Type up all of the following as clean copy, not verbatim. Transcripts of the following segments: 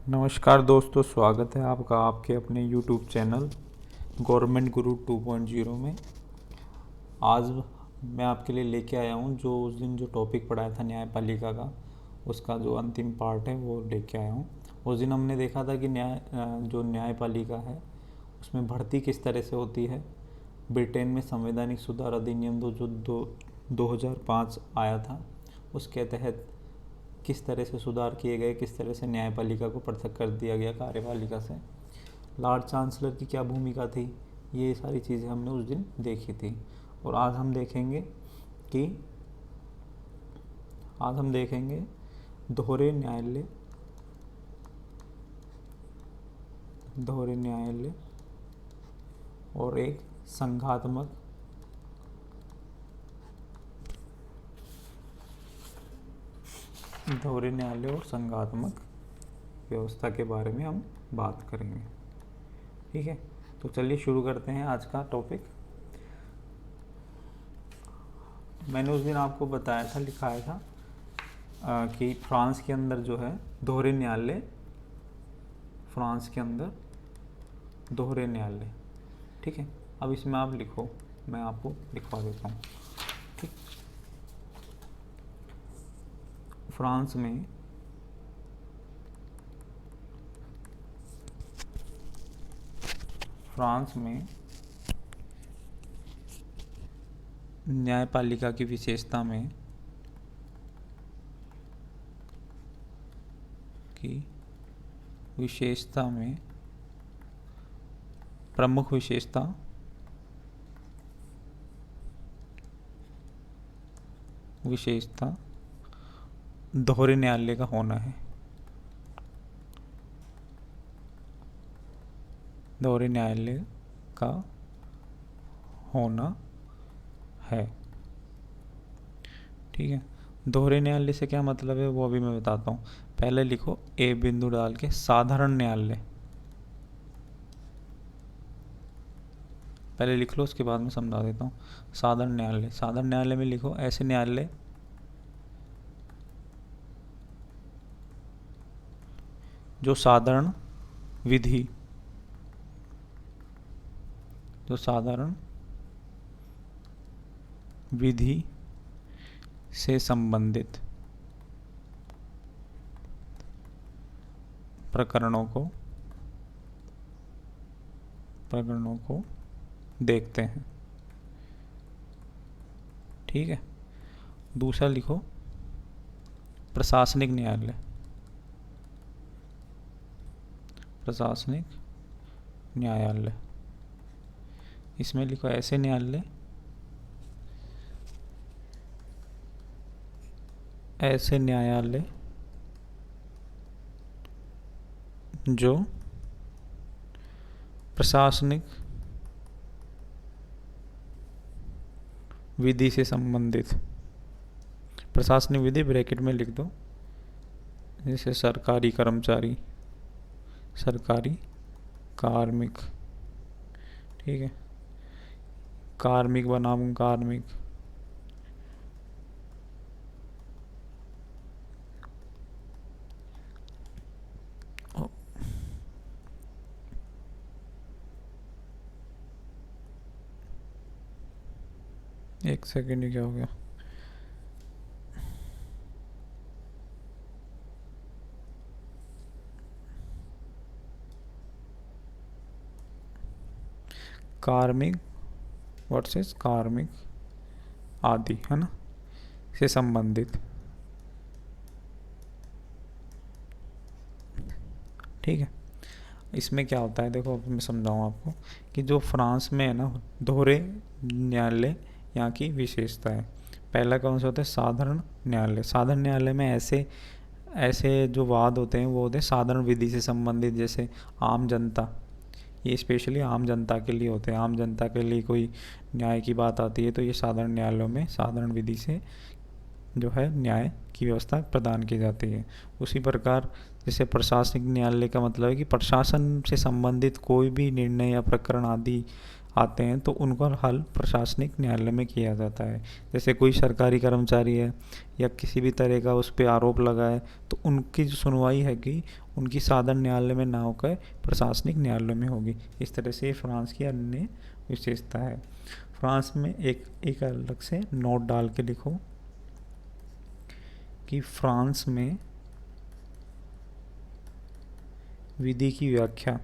नमस्कार दोस्तों, स्वागत है आपका आपके अपने YouTube चैनल गवर्नमेंट गुरु 2.0 में। आज मैं आपके लिए लेके आया हूँ जो उस दिन जो टॉपिक पढ़ाया था न्यायपालिका का, उसका जो अंतिम पार्ट है वो लेके आया हूँ। उस दिन हमने देखा था कि जो न्यायपालिका है उसमें भर्ती किस तरह से होती है। ब्रिटेन में संवैधानिक सुधार अधिनियम 2005 आया था, उसके तहत किस तरह से सुधार किए गए, किस तरह से न्यायपालिका को पृथक कर दिया गया कार्यपालिका से, लॉर्ड चांसलर की क्या भूमिका थी, ये सारी चीज़ें हमने उस दिन देखी थी। और कि आज हम देखेंगे दोहरे न्यायालय और एक संघात्मक दोहरे न्यायालय और संघात्मक व्यवस्था के बारे में हम बात करेंगे। ठीक है, तो चलिए शुरू करते हैं आज का टॉपिक। मैंने उस दिन आपको बताया था, लिखाया था कि फ्रांस के अंदर जो है दोहरे न्यायालय, ठीक है। अब इसमें आप लिखो, मैं आपको लिखवा देता हूँ। ठीक, फ्रांस में न्यायपालिका की प्रमुख विशेषता दोहरे न्यायालय का होना है। दोहरे न्यायालय का होना है, ठीक है। दोहरे न्यायालय से क्या मतलब है वो अभी मैं बताता हूँ। पहले लिखो ए बिंदु डाल के साधारण न्यायालय, पहले लिख लो, उसके बाद में समझा देता हूँ। साधारण न्यायालय में लिखो ऐसे न्यायालय जो साधारण विधि से संबंधित प्रकरणों को देखते हैं, ठीक है। दूसरा लिखो प्रशासनिक न्यायालय, इसमें लिखो ऐसे न्यायालय जो प्रशासनिक विधि से संबंधित, प्रशासनिक विधि ब्रैकेट में लिख दो, जैसे सरकारी कर्मचारी, सरकारी कार्मिक, ठीक है। कार्मिक बनाम कार्मिक, एक सेकेंड, क्या हो गया। कार्मिक वर्सेस कार्मिक आदि, है ना, से संबंधित, ठीक है। इसमें क्या होता है देखो, मैं समझाऊँ आपको कि जो फ्रांस में है ना दोहरे न्यायालय, यहाँ की विशेषता है। पहला कौन सा होता है? साधारण न्यायालय में ऐसे जो वाद होते हैं वो होते हैं साधारण विधि से संबंधित, जैसे आम जनता, ये स्पेशली आम जनता के लिए होते हैं। आम जनता के लिए कोई न्याय की बात आती है तो ये साधारण न्यायालयों में साधारण विधि से जो है न्याय की व्यवस्था प्रदान की जाती है। उसी प्रकार जैसे प्रशासनिक न्यायालय का मतलब है कि प्रशासन से संबंधित कोई भी निर्णय या प्रकरण आते हैं तो उनका हल प्रशासनिक न्यायालय में किया जाता है। जैसे कोई सरकारी कर्मचारी है या किसी भी तरह का उस पर आरोप लगा है तो उनकी जो सुनवाई है कि उनकी साधारण न्यायालय में ना होकर प्रशासनिक न्यायालय में होगी। इस तरह से फ्रांस की अन्य विशेषता है। फ्रांस में एक अलग से नोट डाल के लिखो कि फ्रांस में विधि की व्याख्या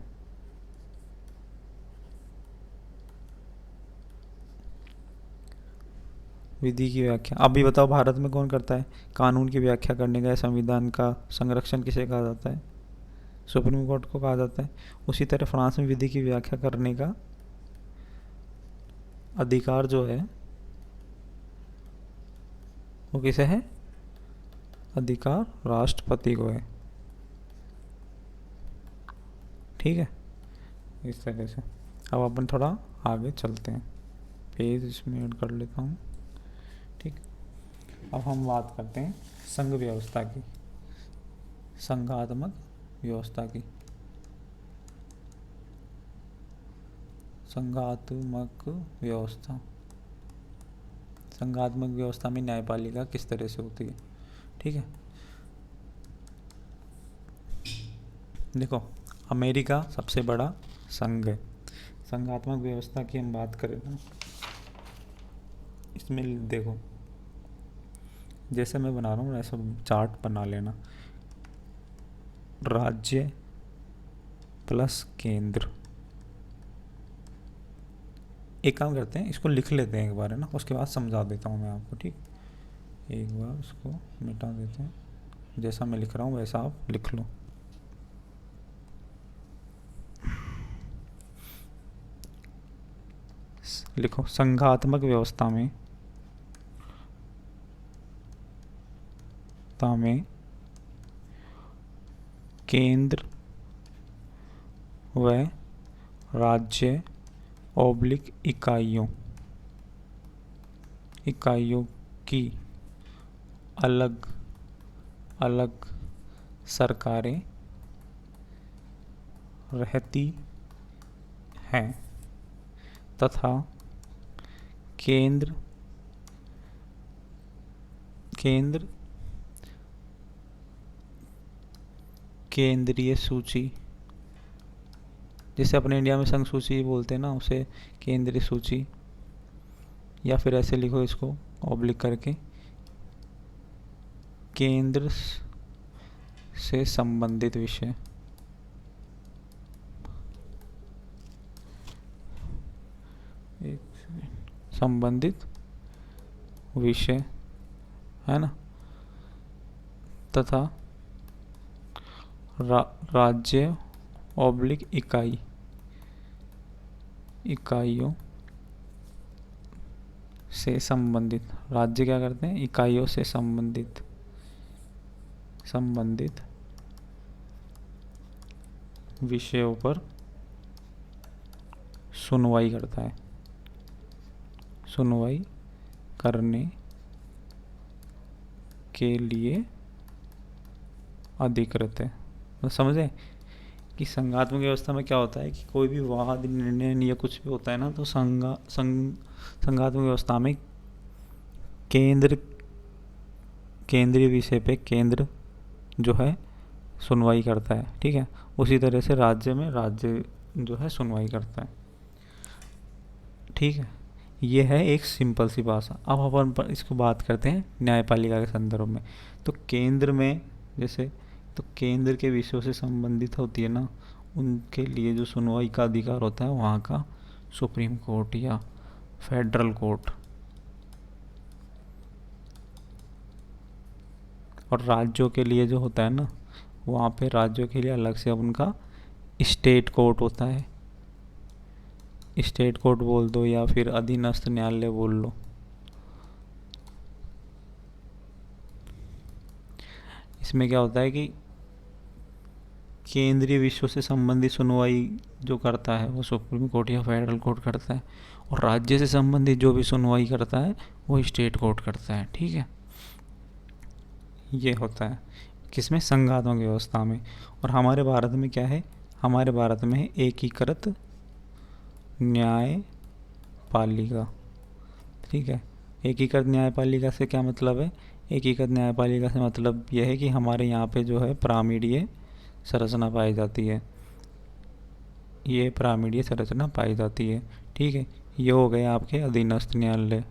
अभी बताओ भारत में कौन करता है? कानून की व्याख्या करने का या संविधान का संरक्षण किसे कहा जाता है? सुप्रीम कोर्ट को कहा जाता है। उसी तरह फ्रांस में विधि की व्याख्या करने का अधिकार जो है वो किसे है? अधिकार राष्ट्रपति को है। ठीक है, इस तरह से। अब अपन थोड़ा आगे चलते हैं, पेज इसमें ऐड कर लेता हूँ। ठीक, अब हम बात करते हैं संघ व्यवस्था की, संघात्मक व्यवस्था की। संघात्मक व्यवस्था में न्यायपालिका किस तरह से होती है? ठीक है, देखो अमेरिका सबसे बड़ा संघ है। संघात्मक व्यवस्था की हम बात करें ना, इसमें देखो जैसे मैं बना रहा हूँ ऐसा चार्ट बना लेना। राज्य प्लस केंद्र। एक काम करते हैं, इसको लिख लेते हैं एक बार, है ना, उसके बाद समझा देता हूँ मैं आपको। ठीक, एक बार उसको मिटा देते हैं, जैसा मैं लिख रहा हूँ वैसा आप लिख लो। लिखो संघात्मक व्यवस्था में केंद्र व राज्य ओब्लिक इकाइयों की अलग अलग सरकारें रहती हैं तथा केंद्र केंद्रीय सूची, जैसे अपने इंडिया में संघ सूची बोलते हैं ना, उसे केंद्रीय सूची, या फिर ऐसे लिखो इसको ऑब्लिक करके, केंद्र से संबंधित विषय। संबंधित विषय है ना, तथा राज्य ओब्लिक इकाइयों से संबंधित। राज्य क्या करते हैं? इकाइयों से संबंधित विषयों पर सुनवाई करता है, सुनवाई करने के लिए अधिकृत है। तो समझे कि संघात्मक व्यवस्था में क्या होता है कि कोई भी वाद, निर्णय या कुछ भी होता है ना, तो संघात्मक व्यवस्था में केंद्रीय विषय पे केंद्र जो है सुनवाई करता है। ठीक है, उसी तरह से राज्य में राज्य जो है सुनवाई करता है। ठीक है, ये है एक सिंपल सी भाषा। अब अपन इसको बात करते हैं न्यायपालिका के संदर्भ में। तो केंद्र में जैसे, तो केंद्र के विषयों से संबंधित होती है ना, उनके लिए जो सुनवाई का अधिकार होता है वहाँ का सुप्रीम कोर्ट या फेडरल कोर्ट। और राज्यों के लिए जो होता है ना, वहाँ पे राज्यों के लिए अलग से उनका स्टेट कोर्ट होता है। स्टेट कोर्ट बोल दो या फिर अधीनस्थ न्यायालय बोल लो। इसमें क्या होता है कि केंद्रीय विषयों से संबंधित सुनवाई जो करता है वो सुप्रीम कोर्ट या फेडरल कोर्ट करता है, और राज्य से संबंधित जो भी सुनवाई करता है वो स्टेट कोर्ट करता है। ठीक है, ये होता है किसमें? संघात्मक व्यवस्था में। और हमारे भारत में क्या है? हमारे भारत में एकीकृत न्याय न्यायपालिका। ठीक है, एकीकृत न्यायपालिका से क्या मतलब है? एकीकृत न्यायपालिका से मतलब यह है कि हमारे यहाँ पे जो है पिरामिडीय संरचना पाई जाती है, ये पिरामिडीय संरचना पाई जाती है। ठीक है, ये हो गए आपके अधीनस्थ न्यायालय।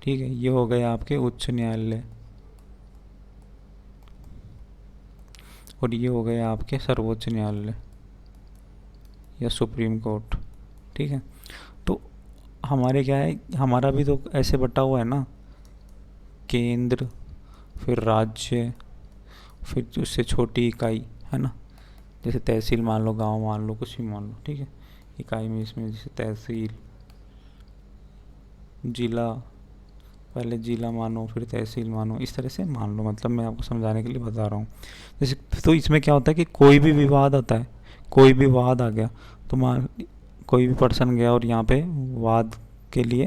ठीक है, ये हो गए आपके उच्च न्यायालय, और ये हो गए आपके सर्वोच्च न्यायालय या सुप्रीम कोर्ट। ठीक है, तो हमारे क्या है, हमारा भी तो ऐसे बटा हुआ है ना, केंद्र, फिर राज्य, फिर उससे छोटी इकाई, है ना, जैसे तहसील मान लो, गांव मान लो, कुछ भी मान लो। ठीक है, इकाई में इसमें जैसे तहसील, जिला, पहले जिला मानो फिर तहसील मानो, इस तरह से मान लो, मतलब मैं आपको समझाने के लिए बता रहा हूँ। जैसे तो इसमें क्या होता है कि कोई भी विवाद आता है, कोई भी वाद आ गया, तो मान कोई भी पर्सन गया और यहाँ पे वाद के लिए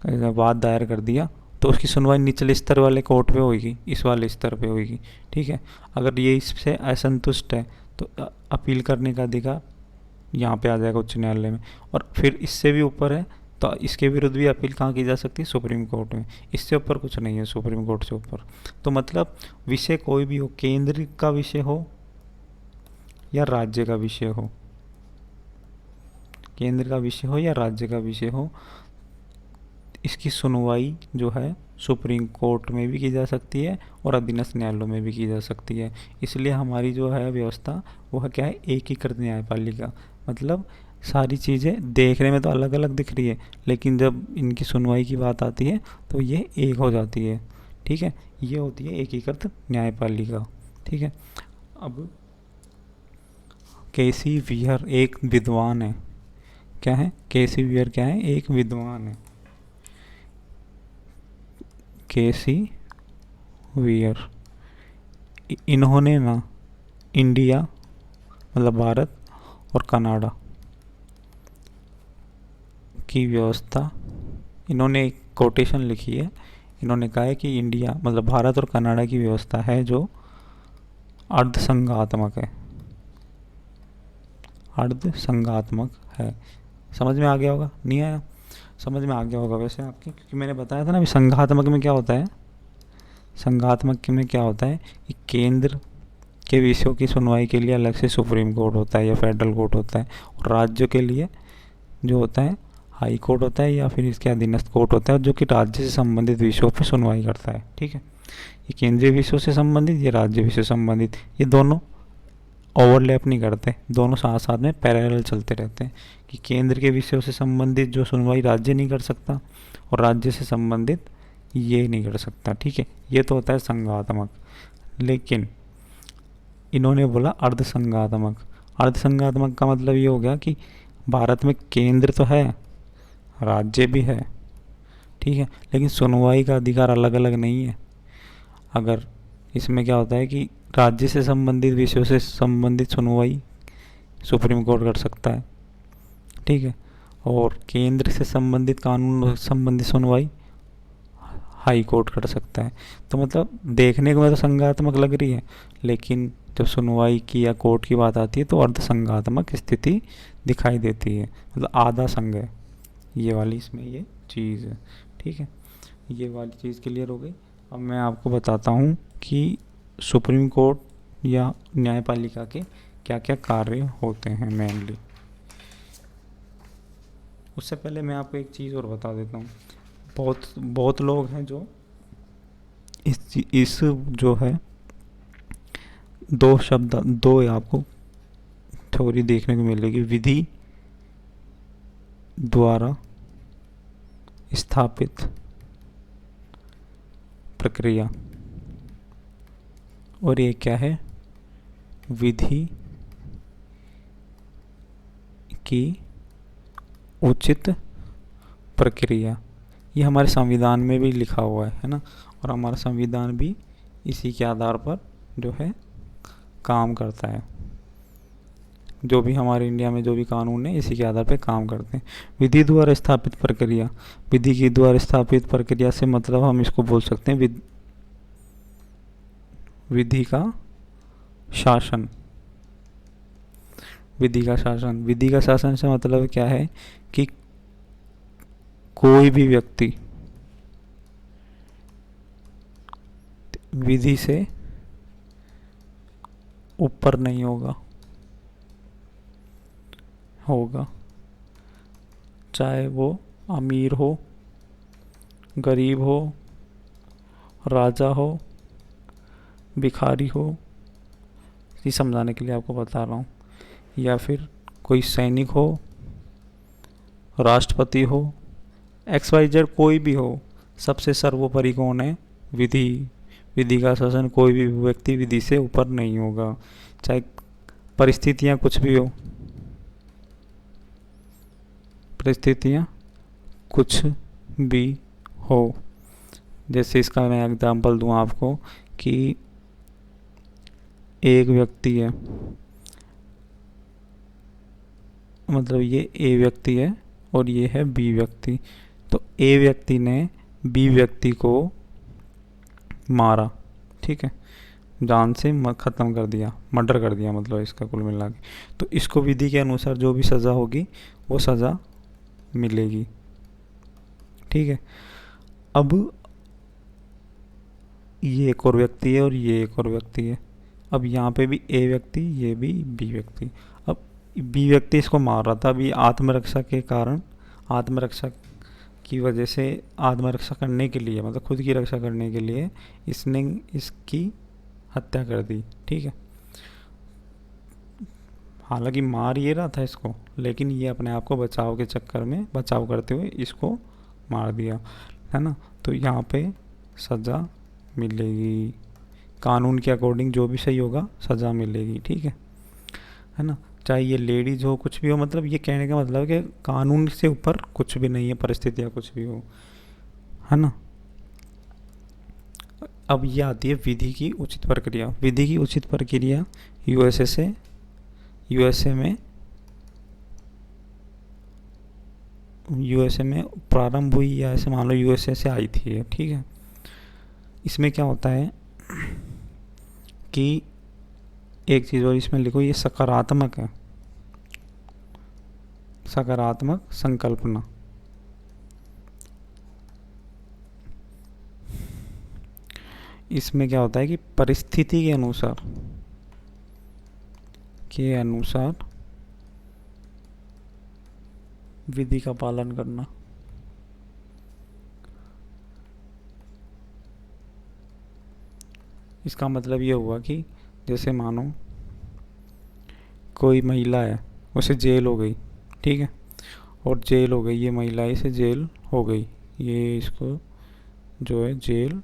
वाद दायर कर दिया, तो उसकी सुनवाई निचले स्तर वाले कोर्ट पे होगी, इस वाले स्तर पे होगी। ठीक है, अगर ये इससे असंतुष्ट है तो अपील करने का अधिकार यहाँ पे आ जाएगा उच्च न्यायालय में, और फिर इससे भी ऊपर है तो इसके विरुद्ध भी अपील कहाँ की जा सकती है? सुप्रीम कोर्ट में। इससे ऊपर कुछ नहीं है सुप्रीम कोर्ट से ऊपर। तो मतलब विषय कोई भी हो, केंद्र का विषय हो या राज्य का विषय हो, केंद्र का विषय हो या राज्य का विषय हो, इसकी सुनवाई जो है सुप्रीम कोर्ट में भी की जा सकती है और अधीनस्थ न्यायालयों में भी की जा सकती है। इसलिए हमारी जो है व्यवस्था वो है क्या है? एकीकृत न्यायपालिका। मतलब सारी चीज़ें देखने में तो अलग अलग दिख रही है, लेकिन जब इनकी सुनवाई की बात आती है तो ये एक हो जाती है। ठीक है, ये होती है एकीकृत न्यायपालिका। ठीक है, अब केसी वीहर एक विद्वान है। क्या है? केसी वीहर क्या है? एक विद्वान है। केसी वीयर, इन्होंने ना इंडिया मतलब भारत और कनाडा की व्यवस्था, इन्होंने एक कोटेशन लिखी है। इन्होंने कहा है कि इंडिया मतलब भारत और कनाडा की व्यवस्था है जो अर्धसंघात्मक है, अर्धसंघात्मक है। समझ में आ गया होगा? नहीं आया? समझ में आ गया होगा वैसे आपके, क्योंकि मैंने बताया था ना अभी संघात्मक में क्या होता है। संघात्मक में क्या होता है कि केंद्र के विषयों की सुनवाई के लिए अलग से सुप्रीम कोर्ट होता है या फेडरल कोर्ट होता है, और राज्यों के लिए जो होता है हाई कोर्ट होता है या फिर इसके अधीनस्थ कोर्ट होता है, जो कि राज्य से संबंधित विषयों पर सुनवाई करता है। ठीक है, ये केंद्रीय विषयों से संबंधित, ये राज्य विषय से संबंधित, ये दोनों ओवरलैप नहीं करते, दोनों साथ साथ में पैरेलल चलते रहते हैं। कि केंद्र के विषयों से संबंधित जो सुनवाई राज्य नहीं कर सकता और राज्य से संबंधित ये नहीं कर सकता। ठीक है, ये तो होता है संघात्मक। लेकिन इन्होंने बोला अर्धसंघात्मक। अर्धसंघात्मक का मतलब ये हो गया कि भारत में केंद्र तो है, राज्य भी है, ठीक है, लेकिन सुनवाई का अधिकार अलग अलग नहीं है। अगर इसमें क्या होता है कि राज्य से संबंधित विषयों से संबंधित सुनवाई सुप्रीम कोर्ट कर सकता है, ठीक है, और केंद्र से संबंधित कानून संबंधित सुनवाई हाई कोर्ट कर सकता है। तो मतलब देखने को तो संघात्मक लग रही है, लेकिन जब सुनवाई की या कोर्ट की बात आती है तो अर्धसंघात्मक स्थिति दिखाई देती है, मतलब आधा संघ है ये वाली, इसमें ये चीज़ है। ठीक है, ये वाली चीज़ क्लियर हो गई। अब मैं आपको बताता हूँ कि सुप्रीम कोर्ट या न्यायपालिका के क्या क्या कार्य होते हैं मेनली। उससे पहले मैं आपको एक चीज़ और बता देता हूँ। बहुत लोग हैं जो इस जो है दो आपको थ्योरी देखने को मिलेगी, विधि द्वारा स्थापित प्रक्रिया, और ये क्या है? विधि की उचित प्रक्रिया। ये हमारे संविधान में भी लिखा हुआ है ना, और हमारा संविधान भी इसी के आधार पर जो है काम करता है। जो भी हमारे इंडिया में जो भी कानून है इसी के आधार पर काम करते हैं। विधि द्वारा स्थापित प्रक्रिया, विधि की द्वारा स्थापित प्रक्रिया से मतलब हम इसको बोल सकते हैं विधि का शासन। विधि का शासन, विधि का शासन से मतलब क्या है कि कोई भी व्यक्ति विधि से ऊपर नहीं होगा, चाहे वो अमीर हो, गरीब हो, राजा हो, भिखारी हो, ये समझाने के लिए आपको बता रहा हूँ, या फिर कोई सैनिक हो, राष्ट्रपति हो, XYZ कोई भी हो, सबसे सर्वोपरि कौन है? विधि का शासन। कोई भी व्यक्ति विधि से ऊपर नहीं होगा, चाहे परिस्थितियाँ कुछ भी हो, परिस्थितियाँ कुछ भी हो। जैसे इसका मैं एग्जांपल दूँ आपको कि एक व्यक्ति है, मतलब ये A व्यक्ति है और ये है B व्यक्ति। तो A व्यक्ति ने B व्यक्ति को मारा, ठीक है, जान से ख़त्म कर दिया, मर्डर कर दिया, मतलब इसका कुल मिला के। तो इसको विधि के अनुसार जो भी सज़ा होगी वो सज़ा मिलेगी, ठीक है। अब ये एक और व्यक्ति है और ये एक और व्यक्ति है। अब यहाँ पे भी A व्यक्ति, ये भी B व्यक्ति। अब B व्यक्ति इसको मार रहा था। अभी आत्मरक्षा के कारण, आत्मरक्षा की वजह से, आत्मरक्षा करने के लिए, मतलब खुद की रक्षा करने के लिए इसने इसकी हत्या कर दी, ठीक है। हालांकि मार ये रहा था इसको, लेकिन ये अपने आप को बचाव के चक्कर में, बचाव करते हुए इसको मार दिया, है ना। तो यहाँ पे सज़ा मिलेगी, कानून के अकॉर्डिंग जो भी सही होगा सज़ा मिलेगी, ठीक है ना। चाहे ये लेडीज हो, कुछ भी हो, मतलब ये कहने का मतलब है कि कानून से ऊपर कुछ भी नहीं है, परिस्थितियाँ कुछ भी हो, है ना। अब ये आती है विधि की उचित प्रक्रिया। विधि की उचित प्रक्रिया यूएसए में प्रारंभ हुई, या ऐसे मान लो यूएसए से आई थी, ठीक है। इसमें क्या होता है कि एक चीज़ और इसमें लिखो, ये सकारात्मक है, सकारात्मक संकल्पना। इसमें क्या होता है कि परिस्थिति के अनुसार विधि का पालन करना। इसका मतलब ये हुआ कि जैसे मानो कोई महिला है, उसे जेल हो गई, ठीक है, और जेल हो गई, ये महिला इसे जेल हो गई, ये इसको जो है जेल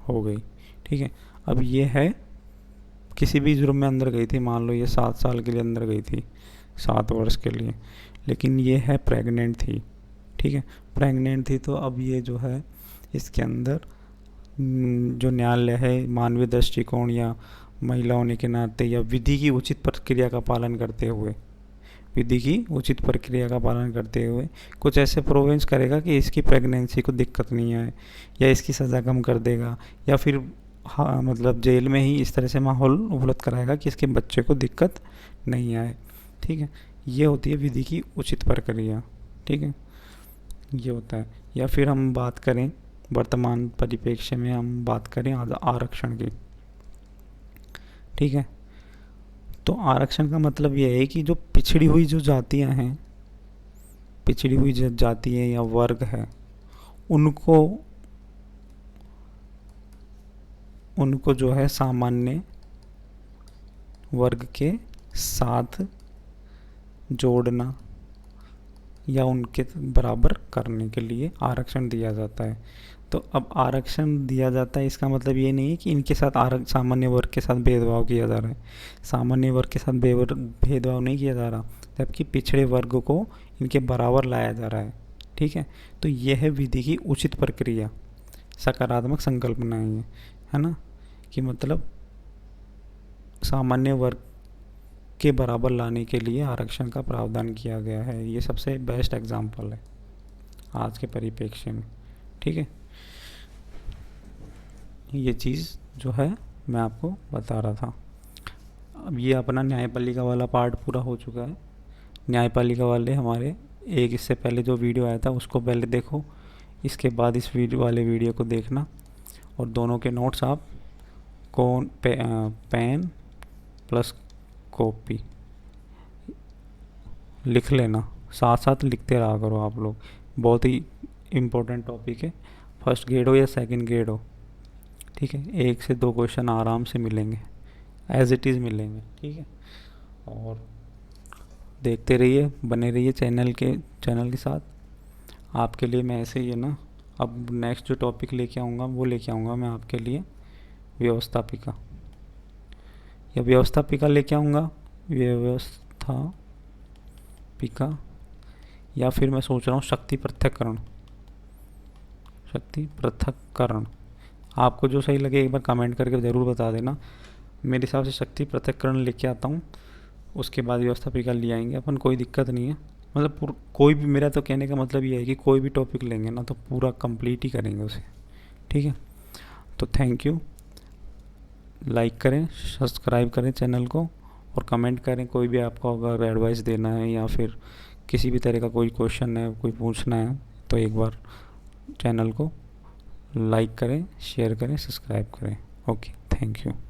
हो गई, ठीक है। अब ये है किसी भी जुर्म में अंदर गई थी, मान लो ये 7 साल के लिए अंदर गई थी, 7 वर्ष के लिए, लेकिन ये है प्रेग्नेंट थी, ठीक है, प्रेग्नेंट थी। तो अब ये जो है इसके अंदर जो न्यायालय है, मानवीय दृष्टिकोण या महिला होने के नाते या विधि की उचित प्रक्रिया का पालन करते हुए, विधि की उचित प्रक्रिया का पालन करते हुए कुछ ऐसे प्रोविंस करेगा कि इसकी प्रेगनेंसी को दिक्कत नहीं आए, या इसकी सज़ा कम कर देगा, या फिर हाँ मतलब जेल में ही इस तरह से माहौल उपलब्ध कराएगा कि इसके बच्चे को दिक्कत नहीं आए, ठीक है। ये होती है विधि की उचित प्रक्रिया, ठीक है, ये होता है। या फिर हम बात करें वर्तमान परिप्रेक्ष्य में, हम बात करें आरक्षण की, ठीक है। तो आरक्षण का मतलब यह है कि जो पिछड़ी हुई जो जातियां हैं, पिछड़ी हुई जो जातियां या वर्ग है, उनको जो है सामान्य वर्ग के साथ जोड़ना या उनके बराबर करने के लिए आरक्षण दिया जाता है। तो अब आरक्षण दिया जाता है, इसका मतलब ये नहीं है कि इनके साथ सामान्य वर्ग के साथ भेदभाव किया जा रहा है। सामान्य वर्ग के साथ भेदभाव नहीं किया जा रहा, जबकि पिछड़े वर्ग को इनके बराबर लाया जा रहा है, ठीक है। तो यह है विधि की उचित प्रक्रिया, सकारात्मक संकल्पना है ना, कि मतलब सामान्य वर्ग के बराबर लाने के लिए आरक्षण का प्रावधान किया गया है। ये सबसे बेस्ट एग्जाम्पल है आज के परिप्रेक्ष्य में, ठीक है। ये चीज़ जो है मैं आपको बता रहा था। अब ये अपना न्यायपालिका वाला पार्ट पूरा हो चुका है। न्यायपालिका वाले हमारे एक इससे पहले जो वीडियो आया था उसको पहले देखो, इसके बाद इस वीडियो को देखना और दोनों के नोट्स आप पेन प्लस कॉपी लिख लेना, साथ साथ लिखते रहा करो आप लोग। बहुत ही इम्पोर्टेंट टॉपिक है, फर्स्ट ग्रेड हो या सेकंड ग्रेड हो, ठीक है। 1 से 2 क्वेश्चन आराम से मिलेंगे, एज इट इज़ मिलेंगे, ठीक है। और देखते रहिए, बने रहिए चैनल के साथ। आपके लिए मैं ऐसे ही है ना, अब नेक्स्ट जो टॉपिक लेके आऊँगा वो लेके आऊँगा मैं आपके लिए व्यवस्थापिका, या व्यवस्थापिका लेके आऊँगा, व्यवस्थापिका, या फिर मैं सोच रहा हूँ शक्ति पृथक्करण। आपको जो सही लगे एक बार कमेंट करके ज़रूर बता देना। मेरे हिसाब से शक्ति पृथक्करण लेके आता हूँ, उसके बाद व्यवस्थापिका ले आएंगे अपन, कोई दिक्कत नहीं है। मतलब कोई भी, मेरा तो कहने का मतलब ये है कि कोई भी टॉपिक लेंगे ना तो पूरा कंप्लीट ही करेंगे उसे, ठीक है। तो थैंक यू, लाइक करें, सब्सक्राइब करें चैनल को, और कमेंट करें कोई भी आपको अगर एडवाइस देना है या फिर किसी भी तरह का कोई क्वेश्चन है, कोई पूछना है, तो एक बार चैनल को लाइक करें, शेयर करें, सब्सक्राइब करें। Okay, thank you.